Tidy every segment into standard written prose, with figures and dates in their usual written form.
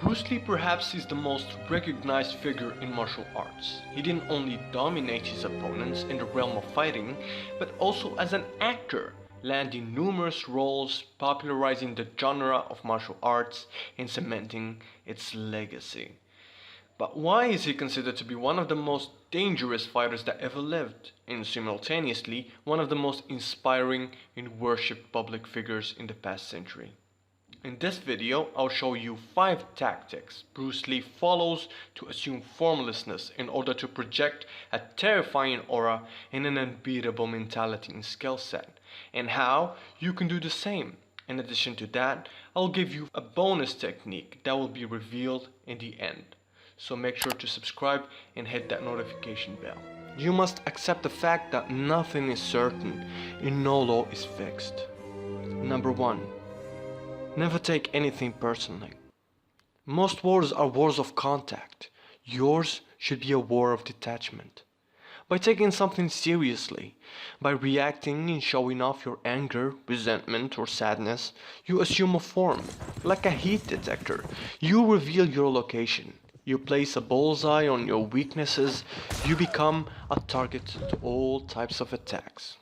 Bruce Lee perhaps is the most recognized figure in martial arts. He didn't only dominate his opponents in the realm of fighting, but also as an actor, landing numerous roles, popularizing the genre of martial arts and cementing its legacy. But why is he considered to be one of the most dangerous fighters that ever lived, and simultaneously one of the most inspiring and worshipped public figures in the past century? In this video, I'll show you 5 tactics Bruce Lee follows to assume formlessness in order to project a terrifying aura and an unbeatable mentality and skill set, and how you can do the same. In addition to that, I'll give you a bonus technique that will be revealed in the end. So make sure to subscribe and hit that notification bell. You must accept the fact that nothing is certain and no law is fixed. Number 1. Never take anything personally. Most wars are wars of contact. Yours should be a war of detachment. By taking something seriously, by reacting and showing off your anger, resentment, or sadness, you assume a form. Like a heat detector, you reveal your location. You place a bullseye on your weaknesses. You become a target to all types of attacks.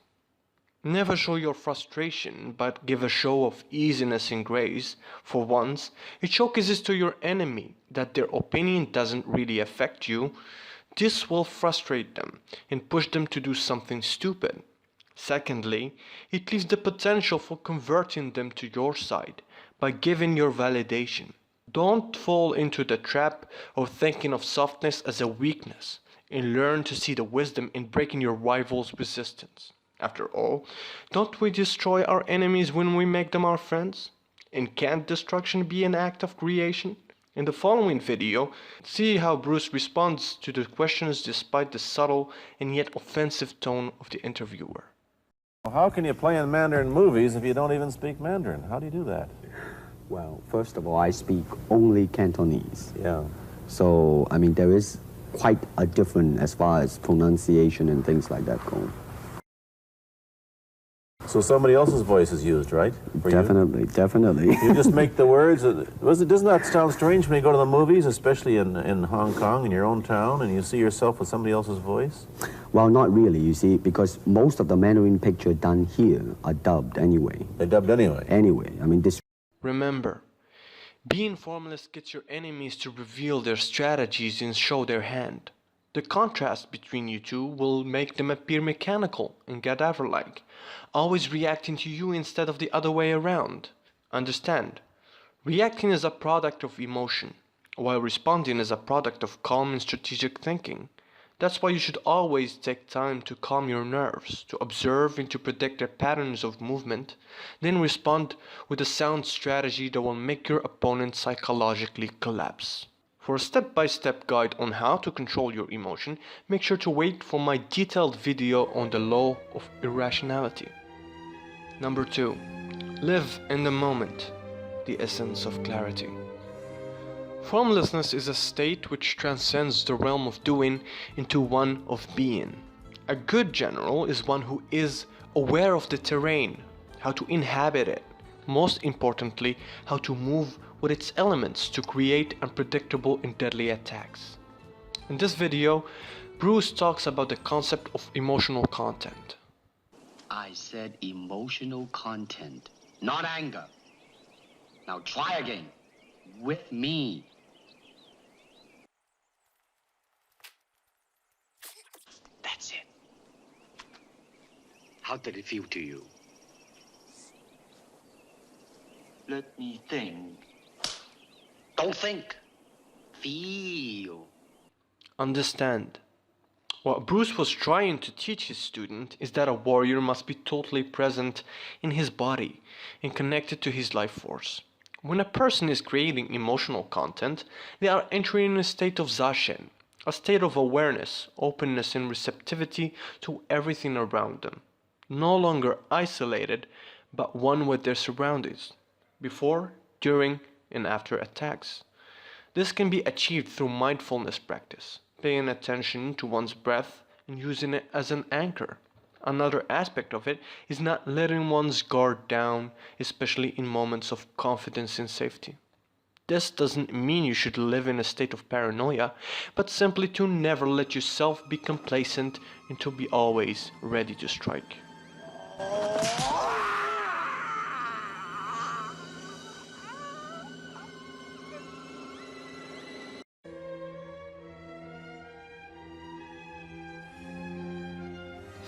Never show your frustration, but give a show of easiness and grace. For once, it showcases to your enemy that their opinion doesn't really affect you. This will frustrate them and push them to do something stupid. Secondly, it leaves the potential for converting them to your side by giving your validation. Don't fall into the trap of thinking of softness as a weakness, and learn to see the wisdom in breaking your rival's resistance. After all, don't we destroy our enemies when we make them our friends? And can't destruction be an act of creation? In the following video, see how Bruce responds to the questions despite the subtle and yet offensive tone of the interviewer. How can you play in Mandarin movies if you don't even speak Mandarin? How do you do that? Well, first of all, I speak only Cantonese. Yeah. So, I mean, there is quite a difference as far as pronunciation and things like that go. So somebody else's voice is used, right? Definitely, definitely. You just make the words. Doesn't that sound strange when you go to the movies, especially in Hong Kong, in your own town, and you see yourself with somebody else's voice? Well, not really, you see, because most of the Mandarin picture done here are dubbed anyway. They're dubbed anyway? Anyway, I mean, this... Remember, being formless gets your enemies to reveal their strategies and show their hand. The contrast between you two will make them appear mechanical and cadaver-like, always reacting to you instead of the other way around. Understand, reacting is a product of emotion, while responding is a product of calm and strategic thinking. That's why you should always take time to calm your nerves, to observe and to predict their patterns of movement, then respond with a sound strategy that will make your opponent psychologically collapse. For a step-by-step guide on how to control your emotion, make sure to wait for my detailed video on the law of irrationality. Number 2. Live in the moment, the essence of clarity. Formlessness is a state which transcends the realm of doing into one of being. A good general is one who is aware of the terrain, how to inhabit it, most importantly, how to move with its elements to create unpredictable and deadly attacks. In this video, Bruce talks about the concept of emotional content. I said emotional content, not anger. Now try again, with me. That's it. How did it feel to you? Let me think. Don't think. Feel. Understand. What Bruce was trying to teach his student is that a warrior must be totally present in his body and connected to his life force. When a person is creating emotional content, they are entering a state of zazen, a state of awareness, openness and receptivity to everything around them. No longer isolated, but one with their surroundings, before, during, and after attacks. This can be achieved through mindfulness practice, paying attention to one's breath and using it as an anchor. Another aspect of it is not letting one's guard down, especially in moments of confidence and safety. This doesn't mean you should live in a state of paranoia, but simply to never let yourself be complacent and to be always ready to strike.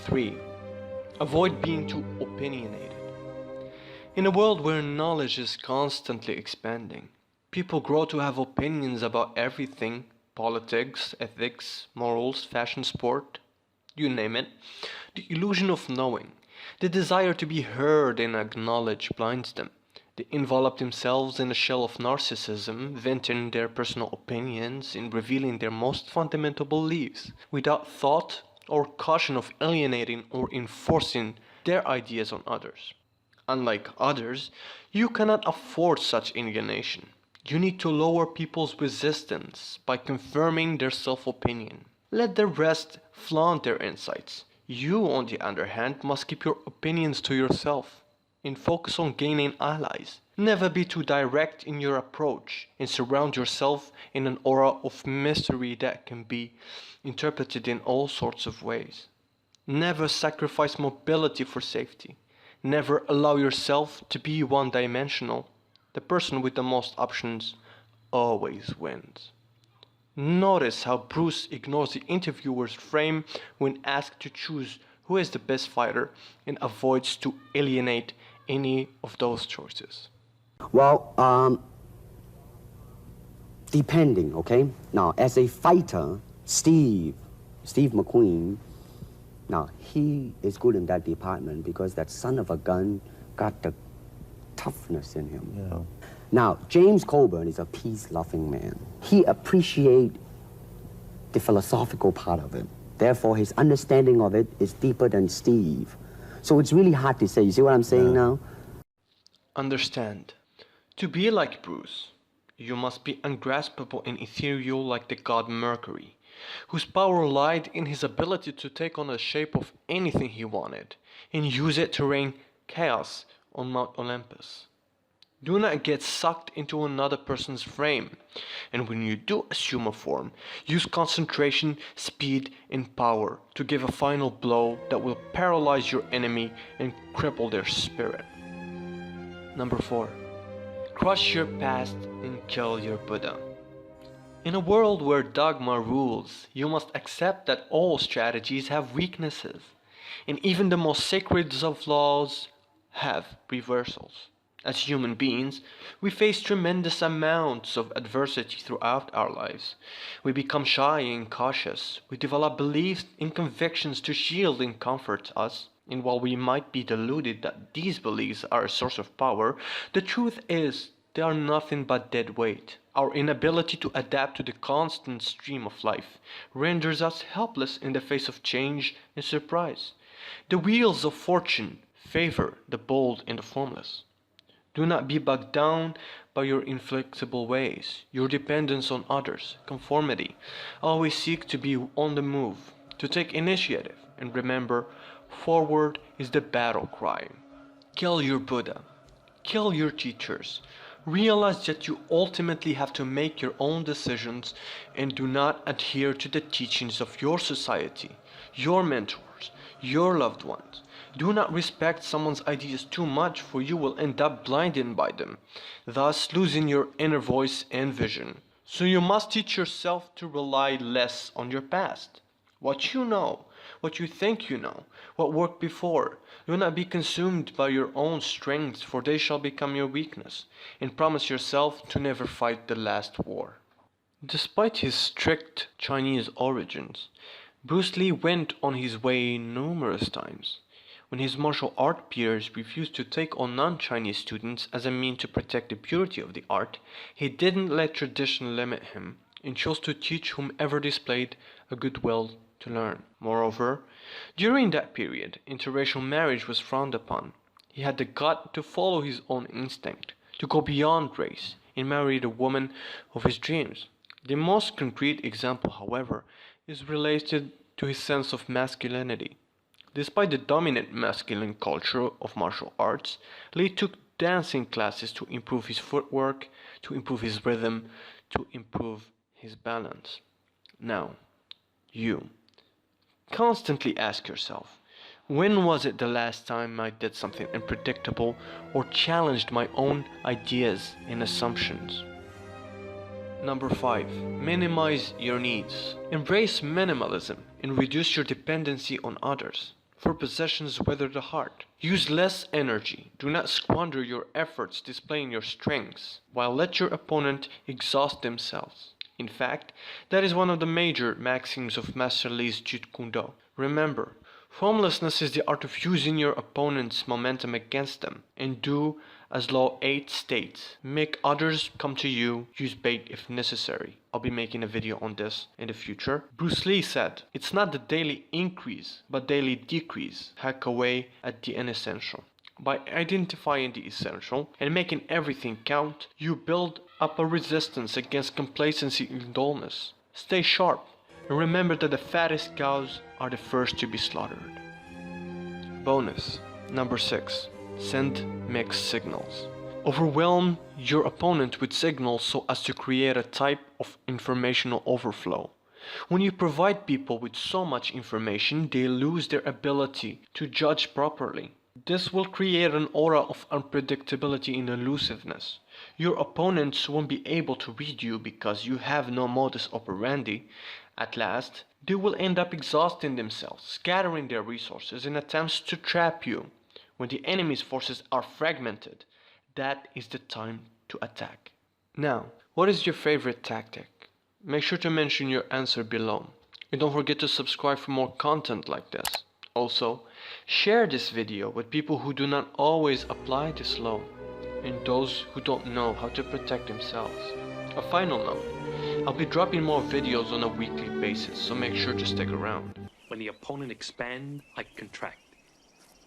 Three, avoid being too opinionated. In a world where knowledge is constantly expanding, people grow to have opinions about everything: politics, ethics, morals, fashion, sport, you name it. The illusion of knowing, the desire to be heard and acknowledged blinds them. They envelop themselves in a shell of narcissism, venting their personal opinions and revealing their most fundamental beliefs, without thought or caution of alienating or enforcing their ideas on others. Unlike others, you cannot afford such alienation. You need to lower people's resistance by confirming their self-opinion. Let the rest flaunt their insights. You, on the other hand, must keep your opinions to yourself and focus on gaining allies. Never be too direct in your approach and surround yourself in an aura of mystery that can be interpreted in all sorts of ways. Never sacrifice mobility for safety. Never allow yourself to be one-dimensional. The person with the most options always wins. Notice how Bruce ignores the interviewer's frame when asked to choose who is the best fighter and avoids to alienate any of those choices. Well, depending, okay? Now, as a fighter, Steve McQueen, now, he is good in that department because that son of a gun got the toughness in him. Yeah. Now, James Coburn is a peace-loving man. He appreciates the philosophical part of it. Therefore, his understanding of it is deeper than Steve. So it's really hard to say. You see what I'm saying now? Understand. To be like Bruce, you must be ungraspable and ethereal like the god Mercury, whose power lied in his ability to take on the shape of anything he wanted and use it to rain chaos on Mount Olympus. Do not get sucked into another person's frame, and when you do assume a form, use concentration, speed, and power to give a final blow that will paralyze your enemy and cripple their spirit. Number 4. Crush your past and kill your Buddha. In a world where dogma rules, you must accept that all strategies have weaknesses, and even the most sacred of laws have reversals. As human beings, we face tremendous amounts of adversity throughout our lives. We become shy and cautious. We develop beliefs and convictions to shield and comfort us. And while we might be deluded that these beliefs are a source of power, the truth is they are nothing but dead weight. Our inability to adapt to the constant stream of life renders us helpless in the face of change and surprise. The wheels of fortune favor the bold and the formless. Do not be bogged down by your inflexible ways, your dependence on others, conformity. Always seek to be on the move, to take initiative, and remember, forward is the battle cry. Kill your Buddha. Kill your teachers. Realize that you ultimately have to make your own decisions and do not adhere to the teachings of your society, your mentors, your loved ones. Do not respect someone's ideas too much, for you will end up blinded by them, thus losing your inner voice and vision. So you must teach yourself to rely less on your past. What you know, what you think you know, what worked before. Do not be consumed by your own strengths, for they shall become your weakness, and promise yourself to never fight the last war. Despite his strict Chinese origins, Bruce Lee went on his way numerous times. When his martial art peers refused to take on non-Chinese students as a means to protect the purity of the art, he didn't let tradition limit him and chose to teach whomever displayed a goodwill to learn. Moreover, during that period, interracial marriage was frowned upon. He had the gut to follow his own instinct, to go beyond race and marry the woman of his dreams. The most concrete example, however, is related to his sense of masculinity. Despite the dominant masculine culture of martial arts, Lee took dancing classes to improve his footwork, to improve his rhythm, to improve his balance. Now, you constantly ask yourself, when was it the last time I did something unpredictable or challenged my own ideas and assumptions? Number 5. Minimize your needs. Embrace minimalism and reduce your dependency on others. For possessions weather the heart. Use less energy. Do not squander your efforts displaying your strengths, while let your opponent exhaust themselves. In fact, that is one of the major maxims of Master Lee's Jeet Kune Do. Remember, formlessness is the art of using your opponent's momentum against them, and do as Law 8 states, make others come to you, use bait if necessary. I'll be making a video on this in the future. Bruce Lee said, it's not the daily increase, but daily decrease. Hack away at the inessential. By identifying the essential and making everything count, you build up a resistance against complacency and dullness. Stay sharp, and remember that the fattest cows are the first to be slaughtered. Bonus. Number 6. Send mixed signals. Overwhelm your opponent with signals so as to create a type of informational overflow. When you provide people with so much information, they lose their ability to judge properly. This will create an aura of unpredictability and elusiveness. Your opponents won't be able to read you because you have no modus operandi. At last, they will end up exhausting themselves, scattering their resources in attempts to trap you. When the enemy's forces are fragmented, that is the time to attack. Now, what is your favorite tactic? Make sure to mention your answer below. And don't forget to subscribe for more content like this. Also, share this video with people who do not always apply this law, and those who don't know how to protect themselves. A final note, I'll be dropping more videos on a weekly basis, so make sure to stick around. When the opponent expands, I contract.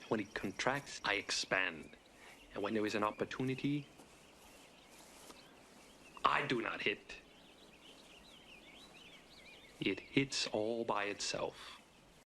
When it contracts, I expand. And when there is an opportunity, I do not hit. It hits all by itself.